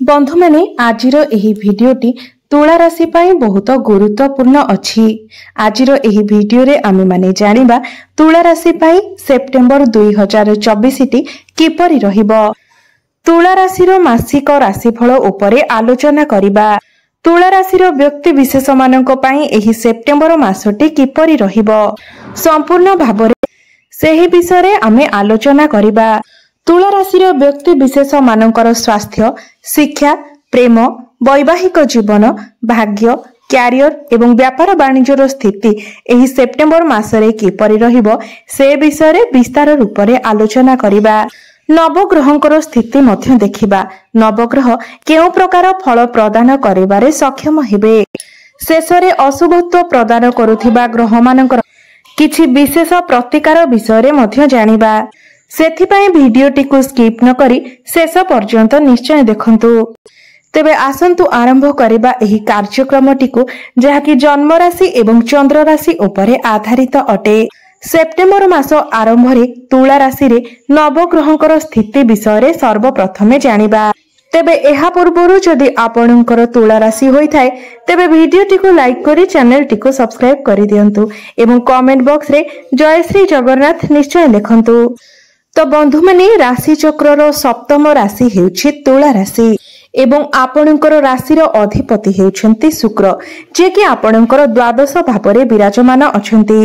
बंधु मैंने आजिर एही भिडियोटी तुला राशि पाई बहुत गुरुत्वपूर्ण अछि। आजिर एही भिडियो रे आमे माने जानिबा तुला राशि पाई सेप्टेम्बर 2024 टी किपरि रहिबो। तुला राशिर मासिक राशिफल उपरे आलोचना करिबा। तुला राशिर व्यक्ति विशेष मानक पाई एही सेप्टेम्बर मासटी किपरि रहिबो संपूर्ण भाबरे सेही विषय रे आमे आलोचना करिबा। तुला राशिर व्यक्ति विशेष मानकर स्वास्थ्य, शिक्षा, प्रेम, वैवाहिक जीवन, भाग्य, क्यारियर एवं व्यापार वाणिज्यर स्थिति एही सेप्टेम्बर मासरे किपरि रहिबो से विषय रे विस्तार रूप रे आलोचना करिबा। नवग्रहंकर स्थिति मध्य देखिबा। नवग्रह केउ प्रकार फल प्रदान करिबारे सक्षम हेबे। शेषरे अशुभत्व प्रदान करुथिबा ग्रह मानकर किछि विशेष प्रतिकार विषय रे मध्य जानिबा। सेथिपाई भिडियोटी को स्किप न करी शेष पर्यंत निश्चय देखंतु। तेबे आसंतु आरंभ करिबा एही कार्यक्रमटी को जहाकी जन्म राशि एवं चंद्र राशि उपरे आधारित अटे। सेप्टेम्बर मास आरंभ रे तुला राशि रे नवग्रहंकर स्थिति विषय रे सर्वप्रथमे जानिबा। तेबे एहा पूर्वरु जदि आपणकर तुला राशि होई थाए तेबे भिडियोटी को लाइक करी चैनल टी को सब्सक्राइब करि दियंतु एवं कमेंट बॉक्स रे जय श्री जगन्नाथ निश्चय लिखंतु। तो बंधु माने राशि चक्रर सप्तम राशि हेउछि तुला राशि एवं आपणकर राशिर अधिपति हेउछंती शुक्र, जे कि आपणकर द्वादश भावरे विराजमान अछंती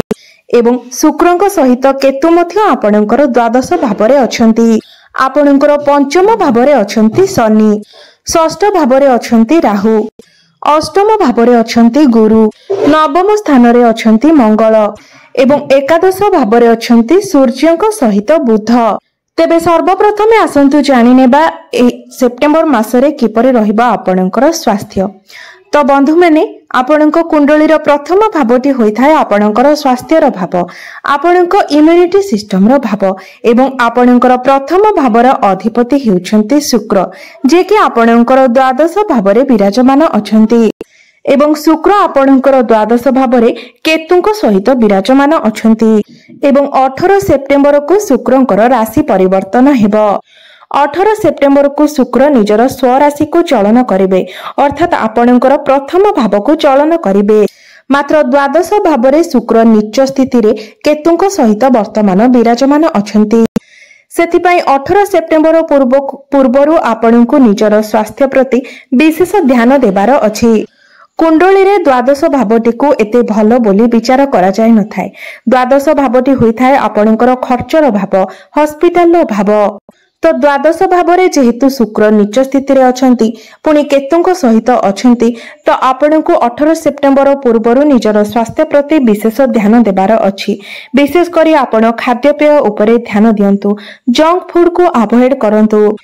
एवं शुक्रंक सहित केतु मध्य आपणकर द्वादश भावरे अछंती। आपणकर पंचम भावरे अछंती शनि, षष्ठ भावरे अछंती राहु, अष्टम भावरे अछंती गुरु, नवम स्थान रे अछंती मंगल एवं एकादश भावरे अछंती सूर्यंक सहित बुध। तेबे सर्वप्रथमे आसंतु जानि नेबा सेप्टेम्बर मासरे किपरि रहिबा आपणकर स्वास्थ्य। तो बंधु माने आपणक कुंडलीर प्रथम भावटी होइथाय आपणकर स्वास्थ्यर भाव, आपणक इम्युनिटी सिस्टम रो भाव एवं आपणकर प्रथम भावर अधिपति हेउछंती शुक्र, जे कि आपणकर द्वादश भावरे विराजमान अछंती एवं शुक्र आपणकर द्वादश भावरे केतुंक सहित विराजमान अछंती एवं 18 सेप्टेम्बर को शुक्रंकर राशि परिवर्तन हेबो। 18 सेप्टेम्बर को शुक्र निजर स्वराशि को चलन करिवे, अर्थात आपणकर प्रथम भाव को चलन करिवे। मात्र द्वादश भावरे शुक्र नीच स्थिति रे केतुंक सहित वर्तमान विराजमान अछंती। सेथिपाई 18 सेप्टेम्बर पूर्वरु आपणଙ୍କୁ निजर स्वास्थ्य प्रति विशेष ध्यान देबार अछि। कुंडली रे द्वादश भावटी को एते भलो बोली विचार करा जाय न थाए। द्वादश भावटी होई थाए आपणकर खर्चर भाव, हॉस्पिटल रो भाव। तो द्वादश भावरे जेहेतु शुक्र नीच स्थिति रे अछंती पुनी केतुंक सहित अछंती, तो आपणଙ୍କୁ 18 सेप्टेम्बर पूर्वरु निजर स्वास्थ्य प्रति विशेष ध्यान देबार अछि। विशेष करी आपण खाद्यपेय उपरे ध्यान दियंतु, जंक फूड को अवॉइड करंतु।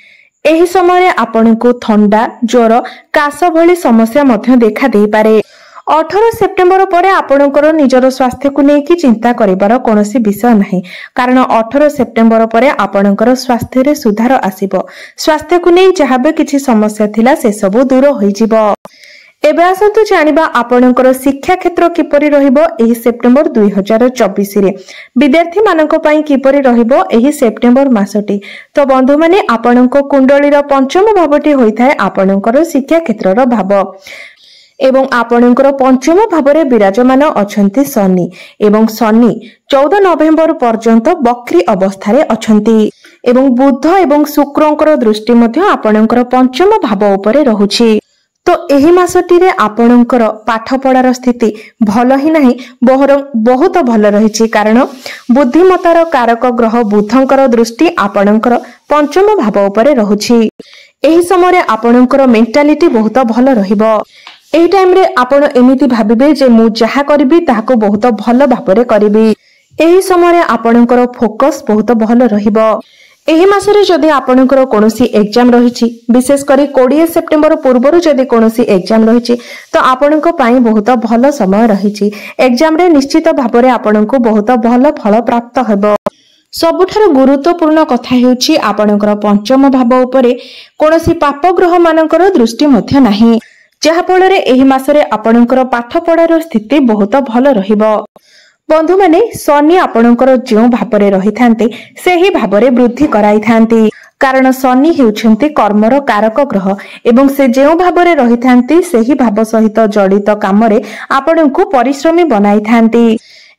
एही समय आपणଙ୍କୁ थंडा, ज्वर, काश भली समस्या मध्य देखा देई पारे। 18 सेप्टेम्बर परे आपणकर निजर स्वास्थ्य को लेकी चिंता करिबार कोनोसी विषय नाही, कारण 18 सेप्टेम्बर परे आपणकर स्वास्थ्य रे सुधार आसीबो। स्वास्थ्य को नै जहाबे किछि समस्या थिला से सब दूर होई जिवो। एबे आसंतु जानिबा आपणकर शिक्षा क्षेत्र किपरि रहिबो एही सेप्टेम्बर 2024 रे। विद्यार्थी मानक पई किपरि रहिबो एही सेप्टेम्बर मासटी। तो बंधु माने आपणक कुंडलीर पंचम भावटी होइथाय आपणकर शिक्षा क्षेत्रर भाव एवं आपणकर पंचम भावरे विराजमान अछंती शनि एवं शनि 14 नवेम्बर पर्यंत वक्री अवस्थारे अछंती एवं बुध एवं शुक्रंकर दृष्टि मध्य आपणकर पंचम भाव उपरे रहुछि। तो एही मासटी रे आपणकर पाठ पढ़ार स्थिति भलो ही नहीं बहरं बहुत भलो रहिछि, कारण बुद्धिमतार कारक ग्रह बुधंकर दृष्टि आपणकर पंचम भाव उपरे रहुछि। एही समय आपणकर मेंटालिटी बहुत भलो रहिबो। एही टाइम रे आपण एमिति भाबिबे जे मु जहा करबी ताहाको बहुत भलो भाबरे करबी। एही समय आपणकर फोकस बहुत भलो रहिबो। एही मासरे जदि आपणकर कोनोसी एग्जाम रहिछि, विशेष करी 20 सेप्टेम्बर पूर्वरु जदि कोनोसी एग्जाम रहिछि तो आपणको पई बहुत भलो समय रहिछि। एग्जाम रे निश्चित भाबरे आपणको बहुत भलो फल प्राप्त हेबो। सबुठार गुरुत्वपूर्ण कथा हेउछि आपणकर पंचम भाव उपरे कोनोसी पाप ग्रह मानकर दृष्टि मध्य नाही, जहा फल रे एही मासरे आपणकर पाठ पढ़ार स्थिति बहुत भलो रहिबो। बंधु माने शनि आपणकर जो भाव रही थांते सेही भाव वृद्धि कराई थांती कारण शनि हेउछन्ति कर्मर कारक ग्रह एवं से जो भाव रही थांती सेही भाव सहित जड़ित कामरे आपणको परिश्रमी बनाई थांती।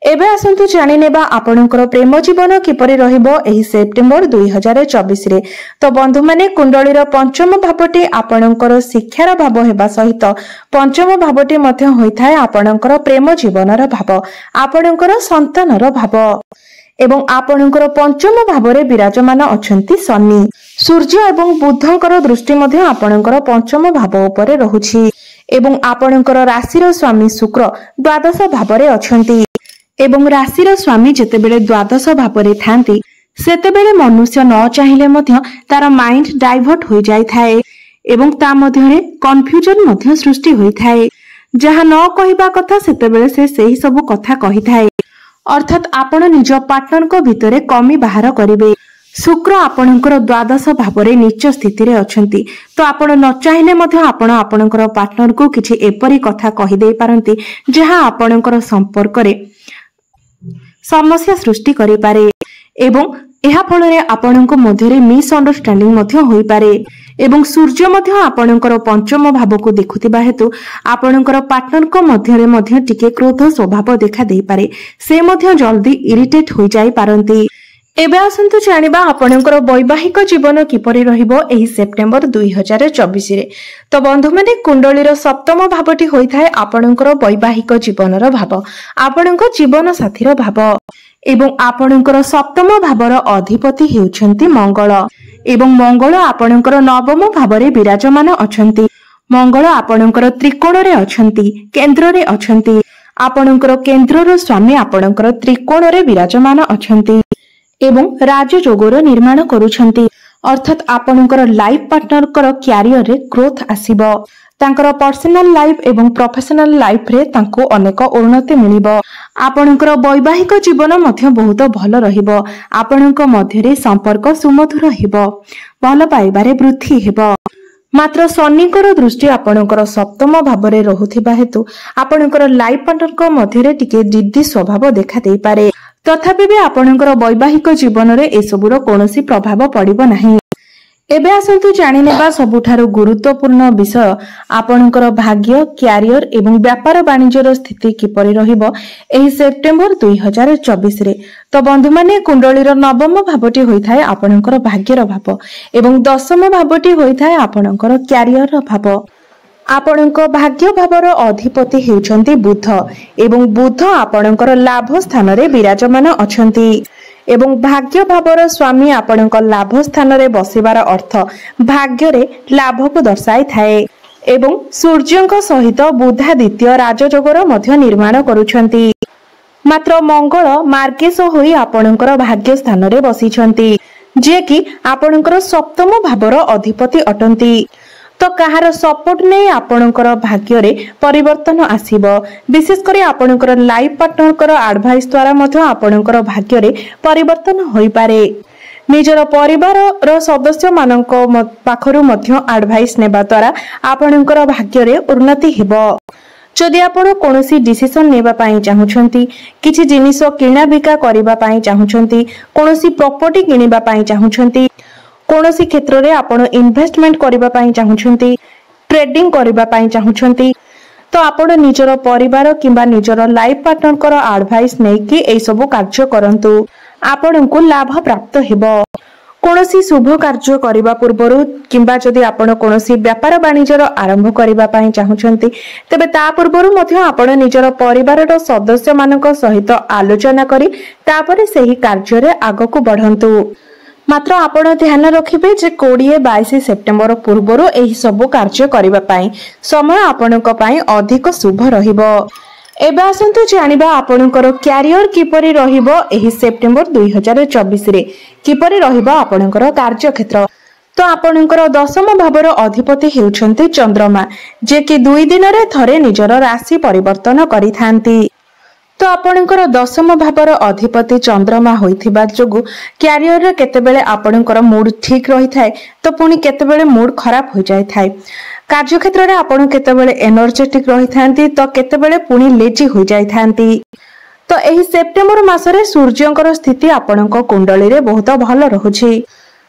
एबे आसंतु जानि नेबा आपणकर प्रेम जीवन किपरि रहिबो एही सेप्टेम्बर 2024 रे। तो बंधु माने कुंडलीर पंचम भावटी आपणकर शिक्षार भाव हेबा सहित पंचम भावटी मध्ये होइथाय आपणकर प्रेम जीवनर भाव आपणकर संतानर भाव एवं आपणकर पंचम भावरे विराजमान अछंती शनि सूर्य एवं बुधंकर दृष्टि मध्ये आपणकर पंचम भाव उपरे रहुछि एवं आपणकर राशिर स्वामी शुक्र द्वादश भावरे अछंती एवं राशिर स्वामी जेतेबेले द्वादश भावरे थांती सेतेबेले मनुष्य न चाहिले मध्य तार माइंड डाइवर्ट हो जाय थाए एवं ता मध्यरे कन्फ्यूजन मध्य सृष्टि होई थाए जहा न कहिबा कथा सेतेबेले से सेही सब कथा कहि थाए अर्थात आपण निज पार्टनर को भितरे कमी बाहर करिवे। शुक्र आपणकर द्वादश भावरे नीच स्थिति रे अछंती तो आपण न चाहिले मध्य आपण आपणकर पार्टनर को किछि एपरी कथा कहि देई पारंती जहा आपणकर संपर्क रे समस्या सृष्टि करि पारे एवं एहा फलरे आपणको मध्यरे मिसअंडरस्टैंडिंग मध्य होई पारे एवं सूर्य मध्य आपणकर पंचम भाव को देखुतिबा हेतु आपणकर पार्टनर को मध्यरे मध्य टिके क्रोध स्वभाव देखा देई पारे से मध्य जल्दी इरिटेट होई जाई पारंती। एबे आसंतु जानिबा आपणकर वैवाहिक जीवन किपरि रहिबो एही सेप्टेम्बर 2024 रे। तो बंधु माने कुंडलीर सप्तम भावटी होइथाय आपणकर वैवाहिक जीवनर भाव आपणकर जीवन साथीर भाव एवं आपणकर सप्तम भावर अधिपति हेउछन्ति मंगल एवं मंगल आपणकर नवम भावरे विराजमान अछन्ति मंगल आपणकर त्रिकोण रे अछन्ति केंद्र रे अछन्ति आपणकर केंद्रर स्वामी आपणकर त्रिकोण रे विराजमान अछन्ति एवं राजयोगर निर्माण करूछन्ति अर्थात आपणकर लाइफ पार्टनर कर क्यारियर रे ग्रोथ आसीबो तांकर पर्सनल लाइफ एवं प्रोफेशनल लाइफ रे तांको अनेक उन्नति मिलिबो आपणकर वैवाहिक जीवन मध्य बहुत भल रहिबो आपणक मध्यरे संपर्क सुमधुर हेबो भल पाइबारे वृद्धि हेबो मात्र शनिकर दृष्टि आपणकर सप्तम भावरे रहुथिबा हेतु आपणकर लाइफ पार्टनर मध्यरे टिके जिद्दी स्वभाव देखा देई पारे तथापि भी आपणकर वैवाहिक जीवन रे एसबुर कोनोसी प्रभाव पड़िबो नाही। एबे आसंतु जानि नेबा सबुठारु गुरुत्वपूर्ण विषय आपणकर भाग्य क्यारियर एवं व्यापार वाणिज्यर स्थिति किपरि रहिबो एही सेप्टेम्बर 2024 रे। तो बंधु माने कुंडलीर नवम भावटी होइथाय आपणकर भाग्यर भाव एवं दशम भावटी होइथाय आपणकर क्यारियर भाव आपणक भाग्य भावर अधिपति हेउछन्ति बुध एवं बुध आपणकर लाभ स्थान रे विराजमान अछन्ति एवं भाग्य भावर स्वामी आपणक लाभ स्थान रे बसिबार अर्थ भाग्य रे लाभ को दर्शाई थाए एवं सूर्यंक सहित बुधादित्य राजयोगर मध्य निर्माण करूछन्ति मात्र मंगल मार्गेश होई आपणकर भाग्य स्थान रे बसिछन्ति जे कि आपणकर सप्तम भावर अधिपति अटंती तो कहार सपोर्ट नहीं आपणकर भाग्य रे परिवर्तन आसीबो विशेष करी आपणकर लाइफ पार्टनर एडवाइस द्वारा मध्य आपणकर भाग्य रे परिवर्तन होई पारे निजर परिवार रो सदस्य मानक पाखरु मध्य एडवाइस नेबा द्वारा आपणकर भाग्य रे उन्नति हेबो जदि आपण कोनोसी डिसिजन नेबा पाई चाहुछंती किछि जिनिस किणा बिका करिबा पाई चाहुछंती कोनोसी प्रॉपर्टी किनिबा पाई चाहुछंती कोनोसी क्षेत्र रे आपण इन्वेस्टमेंट करिबा पाई चाहुछंती ट्रेडिंग करिबा पाई चाहुछंती तो आपण निजर परिवार किंबा निजर लाइफ पार्टनर कर एडवाइस नै कि ए सब कार्य करंतु आपणको लाभ प्राप्त हेबो कोनोसी शुभ कार्य करिबा पूर्वरु किंबा जदि आपण कोनोसी व्यापार वाणिज्यर आरंभ करिबा पाई चाहुछंती तबे ता पूर्वरु मध्य आपण निजर परिवार रो सदस्य मानक सहित आलोचना करी तापरे सेही कार्य रे आगको बढ़ंतु मात्र आपण ध्यान रखिबे जे 20-22 सेप्टेम्बर पूर्वरु एही सब कार्य करिबा पाई समय आपणक पाई अधिक शुभ रहिबो। एबे आसंतु जानिबा आपणकर क्यारियर किपरि रहिबो एही सेप्टेम्बर 2024 रे किपरि रहिबो आपणकर कार्य क्षेत्र तो आपणकर दशम भावर अधिपति हेउछन्ति चंद्रमा जे कि 2 दिन रे थरे निजर राशि परिवर्तन करिथांती तो आपणकर दशम भावर अधिपति चंद्रमा होइथिबा जोगु क्यारियर रे केतेबेले आपणकर मूड ठीक रही थाए तो पुनी केतेबेले मूड खराब हो जाय थाए कार्य क्षेत्र रे आपण केतेबेले एनर्जेटिक रही थांती तो केतेबेले पुनी लेजी हो जाय थांती तो एही सेप्टेम्बर मासरे सूर्यंकर स्थिति आपणक कुंडली रे बहुत भल रहुछि।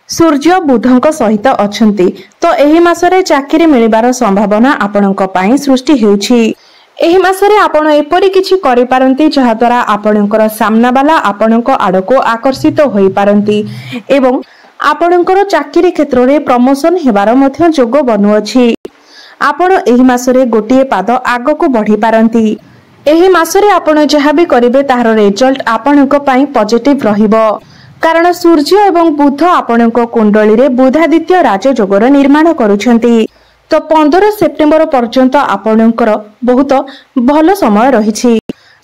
सूर्य बुधंक सहित अछंती तो एही मासरे चाकरी मिलिबार संभावना आपणक पई सृष्टि हेउछि। एही मासरे आपण एपरि किछि करि पारंती जहा द्वारा आपणकर सामना वाला आपणक आडको आकर्षित होई पारंती एवं आपणकर चाकरी क्षेत्र रे प्रमोशन हेबार मध्य जोग बनुअछि। आपण एही मासरे गोटिए पाद आगको बढ़ी पारंती। एही मासरे आपण जहा भी करिवे तार रिजल्ट आपणक पई पॉजिटिव रहिबो कारण सूर्य एवं बुध आपणक कुंडली रे बुधादित्य राजयोगर निर्माण करूछंती। तो 15 सेप्टेम्बर पर्यंत आपणकर बहुत भल समय रहिछि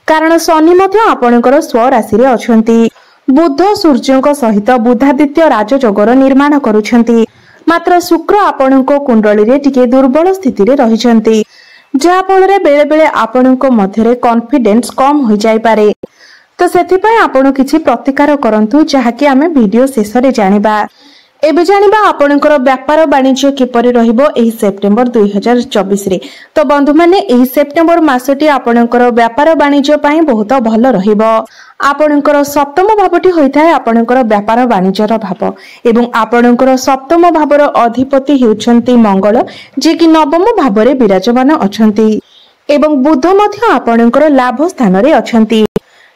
कारण शनि मध्य आपणकर स्वराशि रे अछंती। बुध सूर्यंक सहित बुधादित्य राजयोगर निर्माण करूछंती मात्र शुक्र आपणक कुंडली रे टिके दुर्बल स्थिति रे रहिछंती जहा फल रे बेले बेले आपणक मध्यरे कॉन्फिडेंस कम हो जाय पारे। तो सेथिपय आपण किछि प्रतिकार करंतु जहा कि आमे वीडियो शेष रे जानिबा। एबे जानिबा आपणकर व्यापार वाणिज्य किपरि रहिबो एही सेप्टेम्बर 2024 रे। तो बंधु माने एही सेप्टेम्बर मासटी आपणकर व्यापार वाणिज्य पई बहुत भल रहिबो। आपणकर सप्तम भावटी होइथाय आपणकर व्यापार वाणिज्यर भाव एवं आपणकर सप्तम भावर अधिपति हेउछंती मंगल जे कि नवम भाव रे विराजमान अछंती एवं बुध मध्य आपणकर लाभ स्थान रे अछंती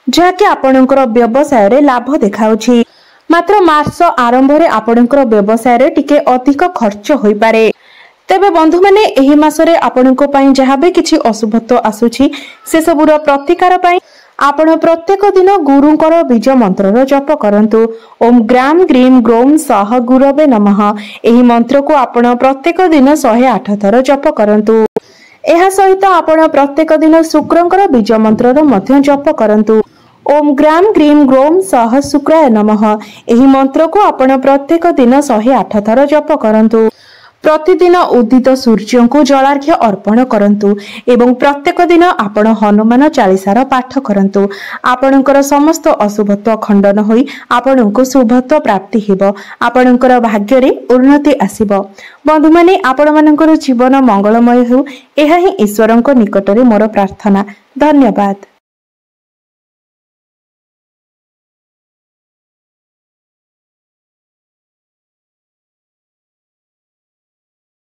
जहा कि आपणकर व्यवसाय रे लाभ देखाउछि। मात्र मार्च आरंभ रे आपणकर व्यवसाय रे टिके अधिक खर्च होई पारे। तेबे बंधु माने एही मासरे आपणको पई जहा भी किछि अशुभत्व आसुछि से सबुर प्रतिकार पई आपण प्रत्येक दिन गुरुंकर बीज मंत्र जप करंतु। ओम ग्राम ग्रीम ग्रोम सह गुरवे नमः एही मंत्र को आपण प्रत्येक दिन 108 थर जप करंतु। एहा सहित आपण प्रत्येक दिन शुक्रंकर बीज मंत्र मध्य जप करंतु। ओम ग्राम ग्रीम ग्रोम सह शुक्राय नमः एही मंत्र को आपण प्रत्येक दिन 108 थर जप करंतु। प्रतिदिन उदित सूर्य को जलार्घ्य अर्पण करंतु एवं प्रत्येक दिन आपण हनुमान चालीसार पाठ करंतु। आपणकर समस्त अशुभत्व खंडन होई आपणको शुभत्व प्राप्ति हेबो। आपणकर भाग्य रे उन्नति आसीबो। बंधु माने आपण मानकर जीवन मंगलमय हो एहा ही ईश्वरଙ୍କ निकटरे मोर प्रार्थना। धन्यवाद।